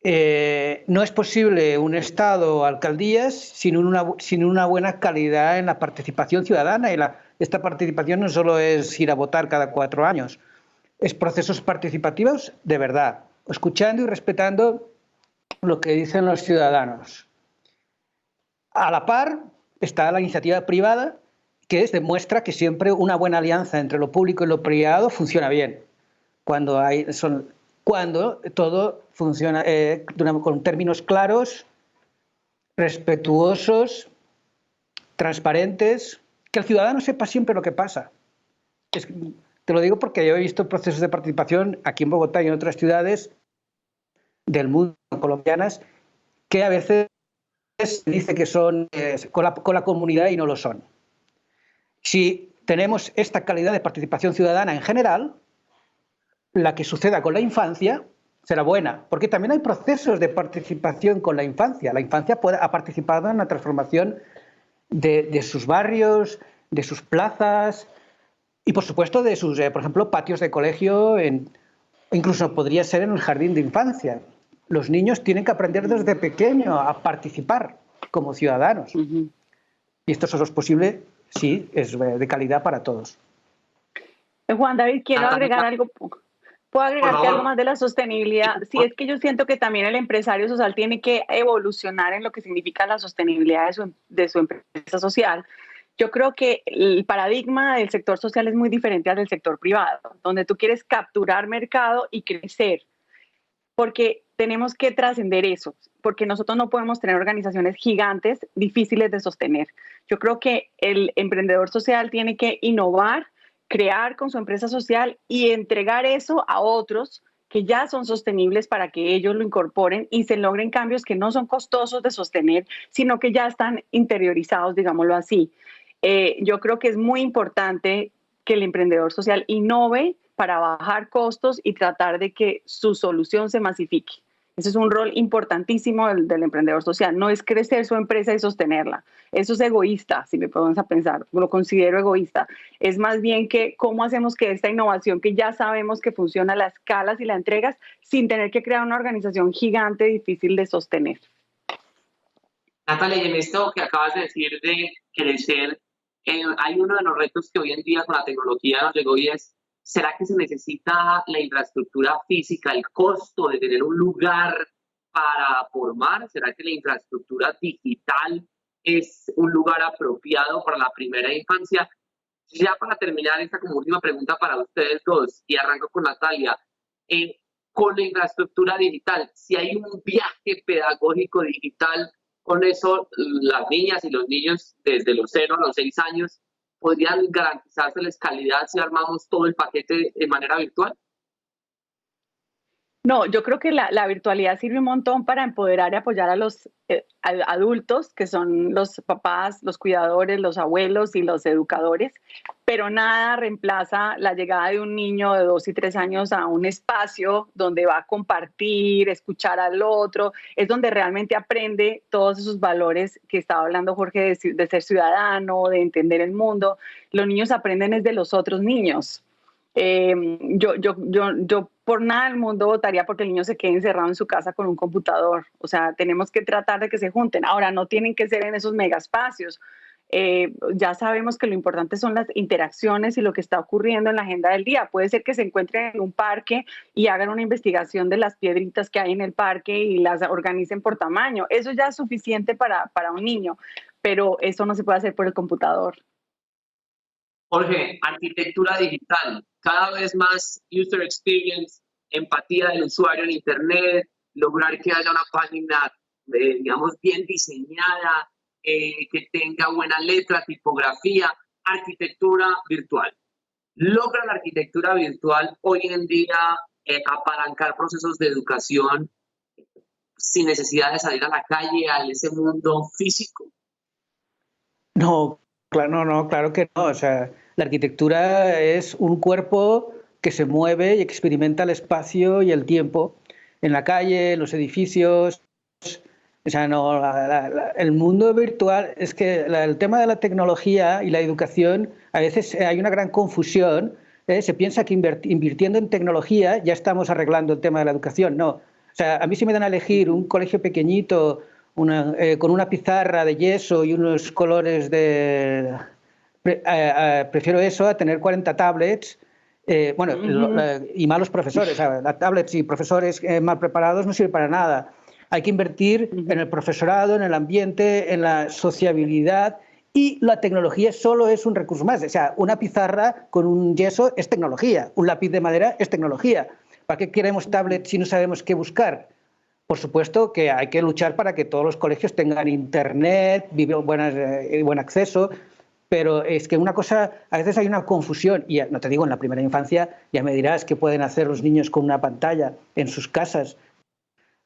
No es posible un Estado o alcaldías sin una buena calidad en la participación ciudadana, y esta participación no solo es ir a votar cada 4 años, es procesos participativos de verdad, escuchando y respetando lo que dicen los ciudadanos. A la par está la iniciativa privada, que demuestra que siempre una buena alianza entre lo público y lo privado funciona bien. Cuando todo funciona con términos claros, respetuosos, transparentes, que el ciudadano sepa siempre lo que pasa. Te lo digo porque yo he visto procesos de participación aquí en Bogotá y en otras ciudades del mundo colombianas que a veces dice que son con la comunidad y no lo son. Si tenemos esta calidad de participación ciudadana en general, la que suceda con la infancia será buena, porque también hay procesos de participación con la infancia. La infancia ha participado en la transformación de sus barrios, de sus plazas y, por supuesto, de sus, por ejemplo, patios de colegio, incluso podría ser en el jardín de infancia. Los niños tienen que aprender desde pequeño a participar como ciudadanos. Y esto solo es posible si es de calidad para todos. Juan David, quiero agregar algo. ¿Puedo agregarte algo más de la sostenibilidad? Sí, es que yo siento que también el empresario social tiene que evolucionar en lo que significa la sostenibilidad de su empresa social. Yo creo que el paradigma del sector social es muy diferente al del sector privado, donde tú quieres capturar mercado y crecer, porque tenemos que trascender eso, porque nosotros no podemos tener organizaciones gigantes difíciles de sostener. Yo creo que el emprendedor social tiene que innovar, crear con su empresa social y entregar eso a otros que ya son sostenibles para que ellos lo incorporen y se logren cambios que no son costosos de sostener, sino que ya están interiorizados, digámoslo así. Yo creo que es muy importante que el emprendedor social innove para bajar costos y tratar de que su solución se masifique. Ese es un rol importantísimo del emprendedor social. No es crecer su empresa y sostenerla. Eso es egoísta, si me ponemos a pensar. Lo considero egoísta. Es más bien que cómo hacemos que esta innovación que ya sabemos que funciona, la escalas y la entregas sin tener que crear una organización gigante difícil de sostener. Natalia, y en esto que acabas de decir de crecer, hay uno de los retos que hoy en día con la tecnología nos llegó y es, ¿será que se necesita la infraestructura física, el costo de tener un lugar para formar? ¿Será que la infraestructura digital es un lugar apropiado para la primera infancia? Ya para terminar esta como última pregunta para ustedes dos, y arranco con Natalia, con la infraestructura digital, si hay un viaje pedagógico digital, con eso las niñas y los niños desde los 0 a los 6 años podrían garantizarse calidad si armamos todo el paquete de manera virtual. No, yo creo que la virtualidad sirve un montón para empoderar y apoyar a los adultos, que son los papás, los cuidadores, los abuelos y los educadores, pero nada reemplaza la llegada de un niño de 2 y 3 años a un espacio donde va a compartir, escuchar al otro, es donde realmente aprende todos esos valores que estaba hablando Jorge de ser ciudadano, de entender el mundo. Los niños aprenden desde los otros niños. Yo por nada del mundo votaría porque el niño se quede encerrado en su casa con un computador. O sea, tenemos que tratar de que se junten. Ahora, no tienen que ser en esos megaespacios. Ya sabemos que lo importante son las interacciones y lo que está ocurriendo en la agenda del día. Puede ser que se encuentren en un parque y hagan una investigación de las piedritas que hay en el parque y las organicen por tamaño. Eso ya es suficiente para un niño, pero eso no se puede hacer por el computador. Jorge, arquitectura digital, cada vez más user experience, empatía del usuario en Internet, lograr que haya una página, digamos, bien diseñada, que tenga buena letra, tipografía, arquitectura virtual. ¿Logra la arquitectura virtual hoy en día apalancar procesos de educación sin necesidad de salir a la calle, a ese mundo físico? No, claro que no. O sea, la arquitectura es un cuerpo que se mueve y experimenta el espacio y el tiempo en la calle, en los edificios. O sea, no, el mundo virtual es que el tema de la tecnología y la educación, a veces hay una gran confusión. Se piensa que invirtiendo en tecnología ya estamos arreglando el tema de la educación. No. O sea, a mí si me dan a elegir un colegio pequeñito, con una pizarra de yeso y unos colores prefiero eso a tener 40 tablets, y malos profesores. Las tablets y profesores mal preparados no sirven para nada. Hay que invertir en el profesorado, en el ambiente, en la sociabilidad, y la tecnología solo es un recurso más. O sea, una pizarra con un yeso es tecnología, un lápiz de madera es tecnología. ¿Para qué queremos tablets si no sabemos qué buscar? Por supuesto que hay que luchar para que todos los colegios tengan internet, buen acceso, pero es que una cosa, a veces hay una confusión, y no te digo en la primera infancia, ya me dirás qué pueden hacer los niños con una pantalla en sus casas,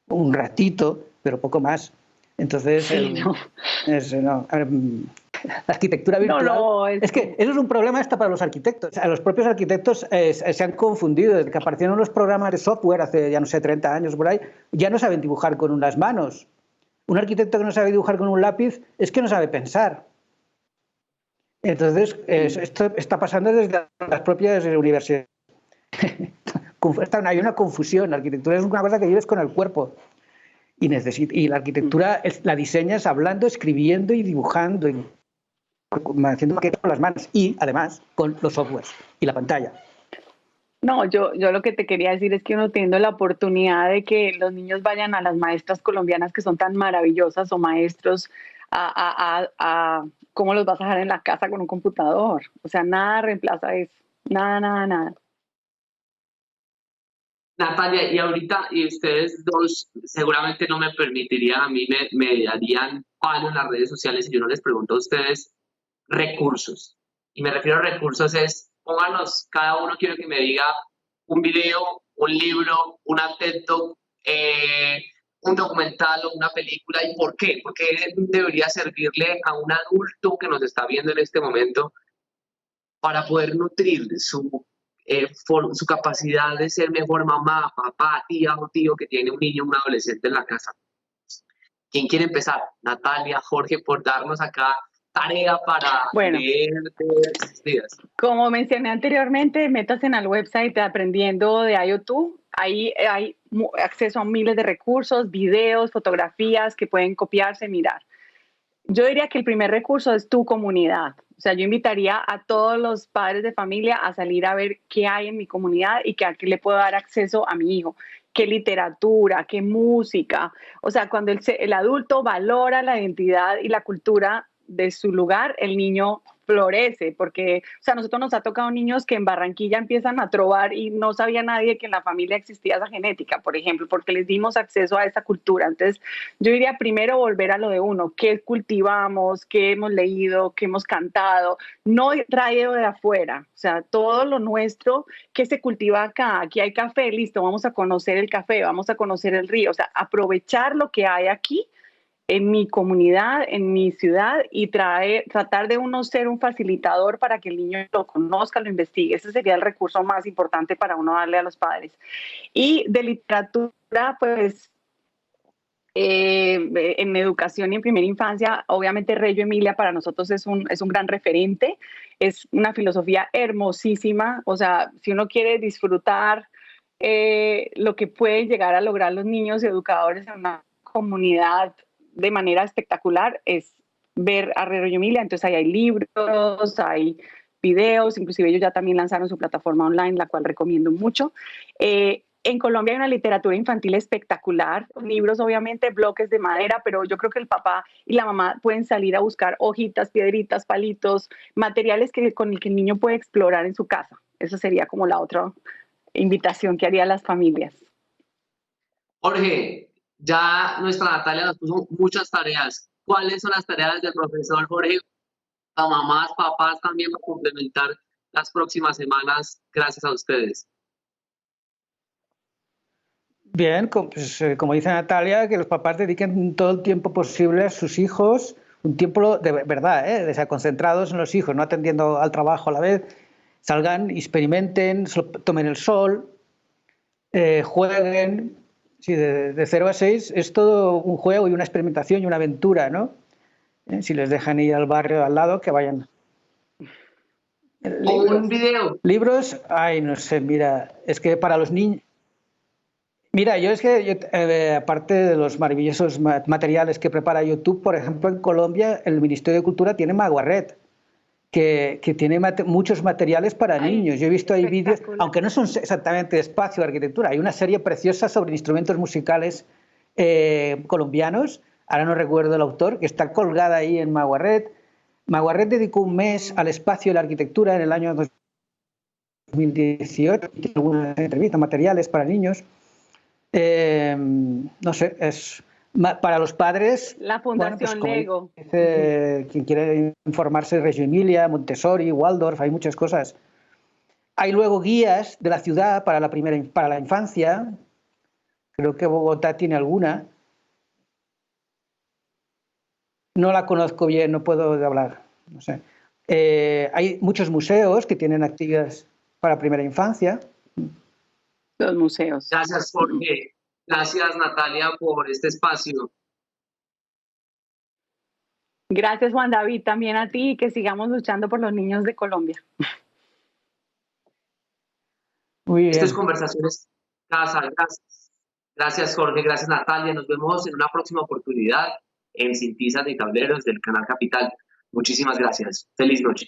un ratito, pero poco más. Entonces, La arquitectura virtual. No, es que eso es un problema hasta para los arquitectos. A los propios arquitectos se han confundido. Desde que aparecieron los programas de software hace, ya no sé, 30 años por ahí, ya no saben dibujar con unas manos. Un arquitecto que no sabe dibujar con un lápiz es que no sabe pensar. Entonces, esto está pasando desde las propias universidades. Hay una confusión. La arquitectura es una cosa que vives con el cuerpo. Y la arquitectura la diseñas hablando, escribiendo y dibujando, haciendo maquetas con las manos y además con los softwares y la pantalla. No, yo lo que te quería decir es que uno teniendo la oportunidad de que los niños vayan a las maestras colombianas que son tan maravillosas o maestros ¿cómo los vas a dejar en la casa con un computador? O sea, nada reemplaza eso, nada. Natalia, y ahorita, y ustedes dos seguramente no me permitirían, a mí me darían palo en las redes sociales si yo no les pregunto a ustedes recursos. Y me refiero a recursos pónganos, cada uno quiero que me diga un video, un libro, una TED Talk, un documental o una película, ¿y por qué? ¿Por qué debería servirle a un adulto que nos está viendo en este momento para poder nutrir su capacidad de ser mejor mamá, papá, tía o tío que tiene un niño o un adolescente en la casa? ¿Quién quiere empezar? Natalia, Jorge, por darnos acá tarea para leer estos días. Como mencioné anteriormente, métanse al website de Aprendiendo de IoT. Ahí hay acceso a miles de recursos, videos, fotografías que pueden copiarse, mirar. Yo diría que el primer recurso es tu comunidad. O sea, yo invitaría a todos los padres de familia a salir a ver qué hay en mi comunidad y a qué le puedo dar acceso a mi hijo. Qué literatura, qué música. O sea, cuando el adulto valora la identidad y la cultura de su lugar, el niño florece, porque, o sea, a nosotros nos ha tocado niños que en Barranquilla empiezan a trovar y no sabía nadie que en la familia existía esa genética, por ejemplo, porque les dimos acceso a esa cultura. Entonces, yo diría primero volver a lo de uno, qué cultivamos, qué hemos leído, qué hemos cantado, no traído de afuera, o sea, todo lo nuestro que se cultiva acá. Aquí hay café, listo, vamos a conocer el café, vamos a conocer el río, o sea, aprovechar lo que hay aquí en mi comunidad, en mi ciudad, y tratar de uno ser un facilitador para que el niño lo conozca, lo investigue. Ese sería el recurso más importante para uno darle a los padres. Y de literatura, pues, en educación y en primera infancia, obviamente Reggio Emilia para nosotros es un gran referente, es una filosofía hermosísima. O sea, si uno quiere disfrutar lo que pueden llegar a lograr los niños y educadores en una comunidad de manera espectacular, es ver a Reggio Emilia. Entonces ahí hay libros, hay videos, inclusive ellos ya también lanzaron su plataforma online, la cual recomiendo mucho. En Colombia hay una literatura infantil espectacular, libros obviamente, bloques de madera, pero yo creo que el papá y la mamá pueden salir a buscar hojitas, piedritas, palitos, materiales con el que el niño puede explorar en su casa. Esa sería como la otra invitación que haría a las familias. Jorge, ya nuestra Natalia nos puso muchas tareas. ¿Cuáles son las tareas del profesor Jorge a mamás, papás también para complementar las próximas semanas gracias a ustedes? Bien, pues, como dice Natalia, que los papás dediquen todo el tiempo posible a sus hijos, un tiempo de verdad, de ser concentrados en los hijos, no atendiendo al trabajo a la vez, salgan, experimenten, tomen el sol, jueguen. Sí, de 0 a 6 es todo un juego y una experimentación y una aventura, ¿no? Si les dejan ir al barrio al lado, que vayan. O un video. Libros, ay, no sé, mira, es que para los niños... Mira, yo aparte de los maravillosos materiales que prepara YouTube, por ejemplo, en Colombia el Ministerio de Cultura tiene Maguarret, que tiene muchos materiales para niños. Yo he visto ahí vídeos, aunque no son exactamente de espacio de arquitectura, hay una serie preciosa sobre instrumentos musicales colombianos, ahora no recuerdo el autor, que está colgada ahí en Maguarret. Maguarret dedicó un mes al espacio y la arquitectura en el año 2018, tiene algunas entrevistas, materiales para niños. No sé, es para los padres. La Fundación Lego. Quien quiere informarse, Reggio Emilia, Montessori, Waldorf, hay muchas cosas. Hay luego guías de la ciudad para la infancia. Creo que Bogotá tiene alguna. No la conozco bien, no puedo hablar. No sé. Hay muchos museos que tienen actividades para primera infancia. Los museos. Gracias, Jorge. Gracias, Natalia, por este espacio. Gracias, Juan David, también a ti y que sigamos luchando por los niños de Colombia. Muy bien. Estas conversaciones, casa, gracias. Gracias, Jorge. Gracias, Natalia. Nos vemos en una próxima oportunidad en Sin Tizas ni Tableros del Canal Capital. Muchísimas gracias. Feliz noche.